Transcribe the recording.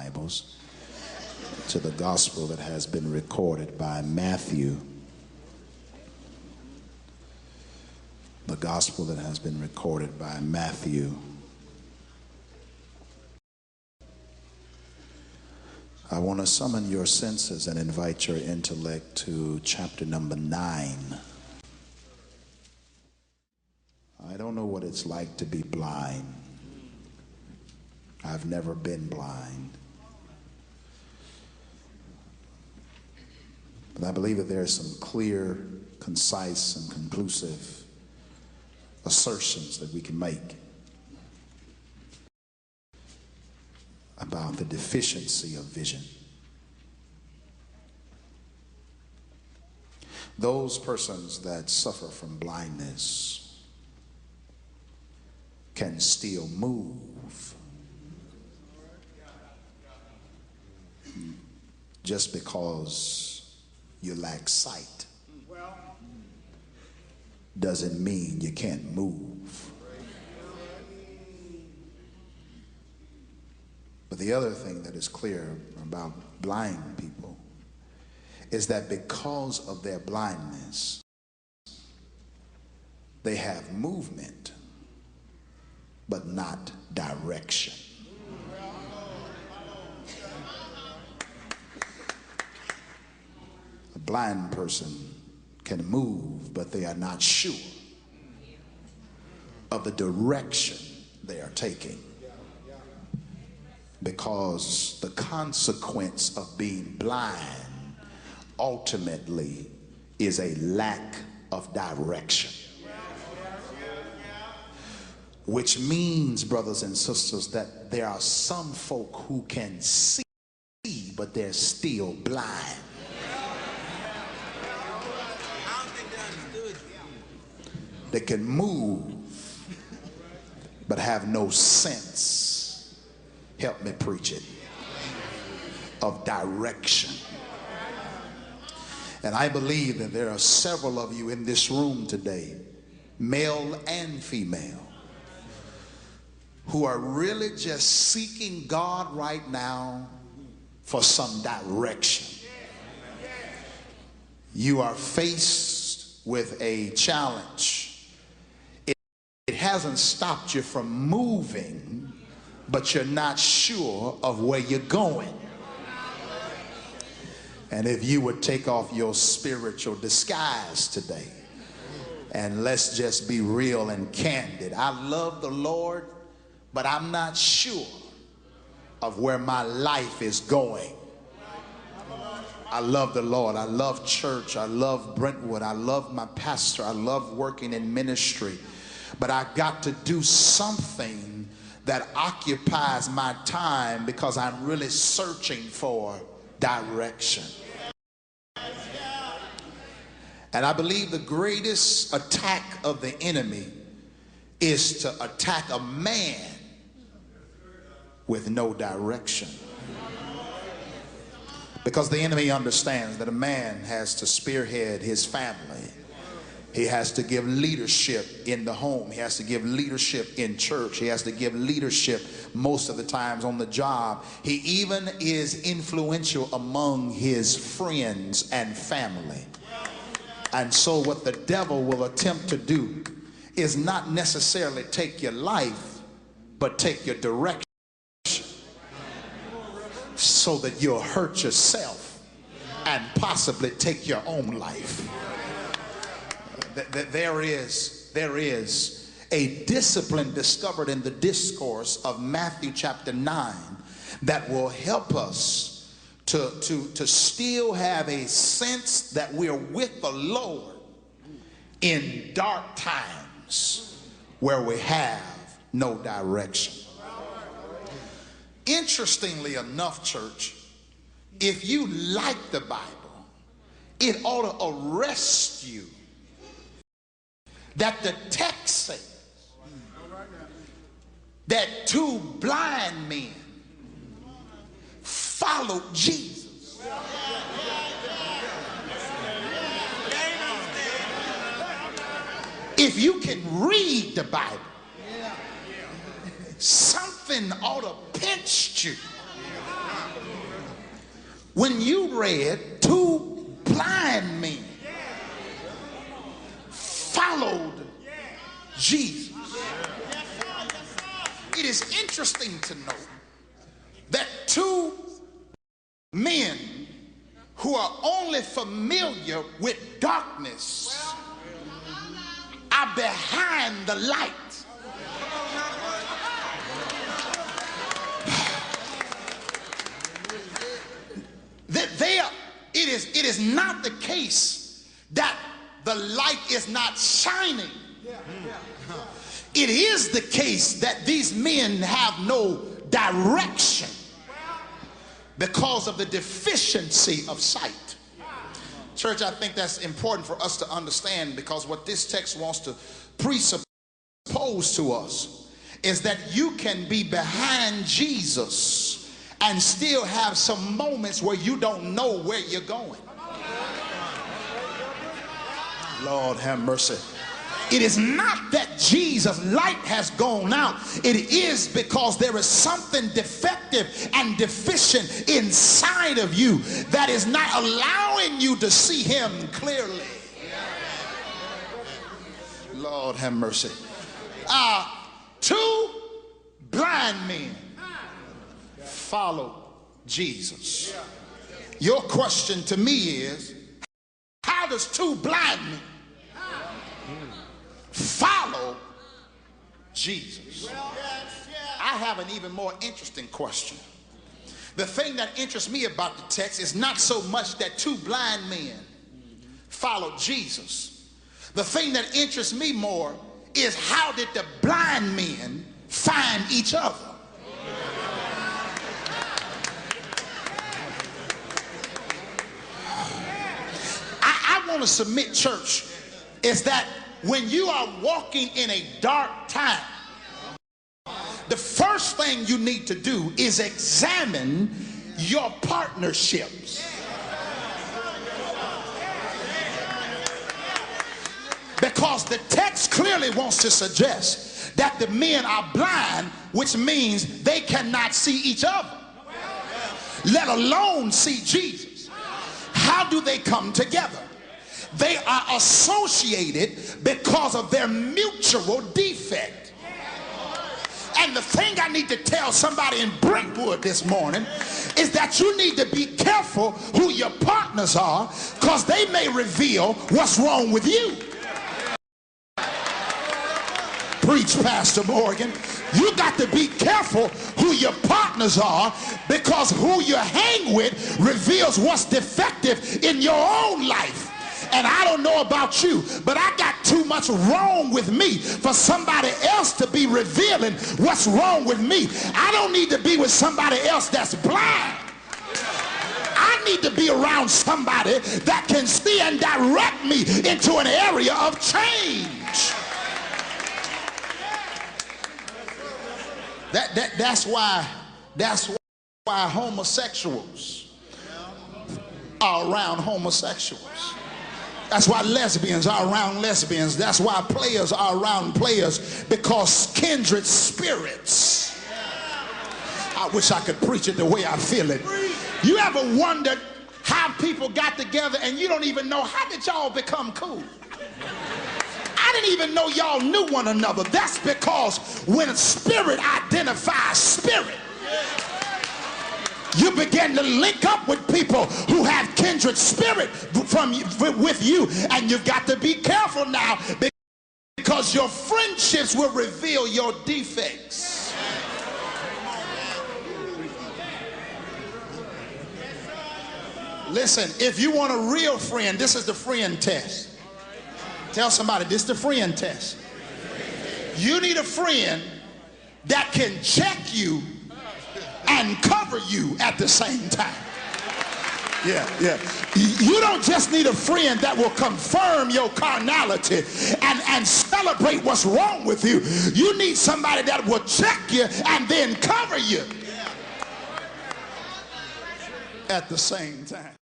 Bibles to the gospel that has been recorded by Matthew. The gospel that has been recorded by Matthew. I want to summon your senses and invite your intellect to chapter number 9. I don't know what it's like to be blind. I've never been blind. But I believe that there are some clear, concise, and conclusive assertions that we can make about the deficiency of vision. Those persons that suffer from blindness can still move just because you lack sight doesn't mean you can't move. But the other thing that is clear about blind people is that because of their blindness, they have movement, but not direction. A blind person can move, but they are not sure of the direction they are taking, because the consequence of being blind ultimately is a lack of direction. Which means, brothers and sisters, that there are some folk who can see, but they're still blind. They can move, but have no sense, help me preach it, of direction. And I believe that there are several of you in this room today, male and female, who are really just seeking God right now for some direction. You are faced with a challenge. It hasn't stopped you from moving, but you're not sure of where you're going. And if you would take off your spiritual disguise today, and let's just be real and candid. I love the Lord, but I'm not sure of where my life is going. I love the Lord. I love church. I love Brentwood. I love my pastor. I love working in ministry. But I got to do something that occupies my time because I'm really searching for direction. And I believe the greatest attack of the enemy is to attack a man with no direction. Because the enemy understands that a man has to spearhead his family. He has to give leadership in the home. He has to give leadership in church. He has to give leadership most of the times on the job. He even is influential among his friends and family. And so what the devil will attempt to do is not necessarily take your life, but take your direction, so that you'll hurt yourself and possibly take your own life. There is a discipline discovered in the discourse of Matthew chapter 9 that will help us to still have a sense that we're with the Lord in dark times where we have no direction. Interestingly enough, church, if you like the Bible, it ought to arrest you that the text says that two blind men followed Jesus. If you can read the Bible, something ought to pinch you when you read two blind men followed Jesus. It is interesting to note that two men who are only familiar with darkness are behind the light. It is not the case that the light is not shining. It is the case that these men have no direction because of the deficiency of sight. Church, I think that's important for us to understand, because what this text wants to presuppose to us is that you can be behind Jesus and still have some moments where you don't know where you're going. Lord have mercy. It is not that Jesus' light has gone out. It is because there is something defective and deficient inside of you that is not allowing you to see him clearly. Lord have mercy. Two blind men followed Jesus. Your question to me is, how does two blind men follow Jesus? I have an even more interesting question. The thing that interests me about the text is not so much that two blind men followed Jesus. The thing that interests me more is, how did the blind men find each other? I want to submit, church, is that when you are walking in a dark time, the first thing you need to do is examine your partnerships. Because the text clearly wants to suggest that the men are blind, which means they cannot see each other, let alone see Jesus. How do they come together? They are associated because of their mutual defect. And the thing I need to tell somebody in Brentwood this morning is that you need to be careful who your partners are, because they may reveal what's wrong with you. Preach, Pastor Morgan. You got to be careful who your partners are, because who you hang with reveals what's defective in your own life. And I don't know about you, but I got too much wrong with me for somebody else to be revealing what's wrong with me. I don't need to be with somebody else that's blind. I need to be around somebody that can see and direct me into an area of change. That's why homosexuals are around homosexuals. That's why lesbians are around lesbians. That's why players are around players, because kindred spirits. I wish I could preach it the way I feel it. You ever wondered how people got together and you don't even know, how did y'all become cool? I didn't even know y'all knew one another. That's because when spirit identifies spirit, you begin to link up with people who have kindred spirit with you, and you've got to be careful now, because your friendships will reveal your defects. Listen, if you want a real friend, this is the friend test. Tell somebody, this is the friend test. You need a friend that can check you and cover you at the same time. Yeah. You don't just need a friend that will confirm your carnality and celebrate what's wrong with you. You need somebody that will check you and then cover you at the same time.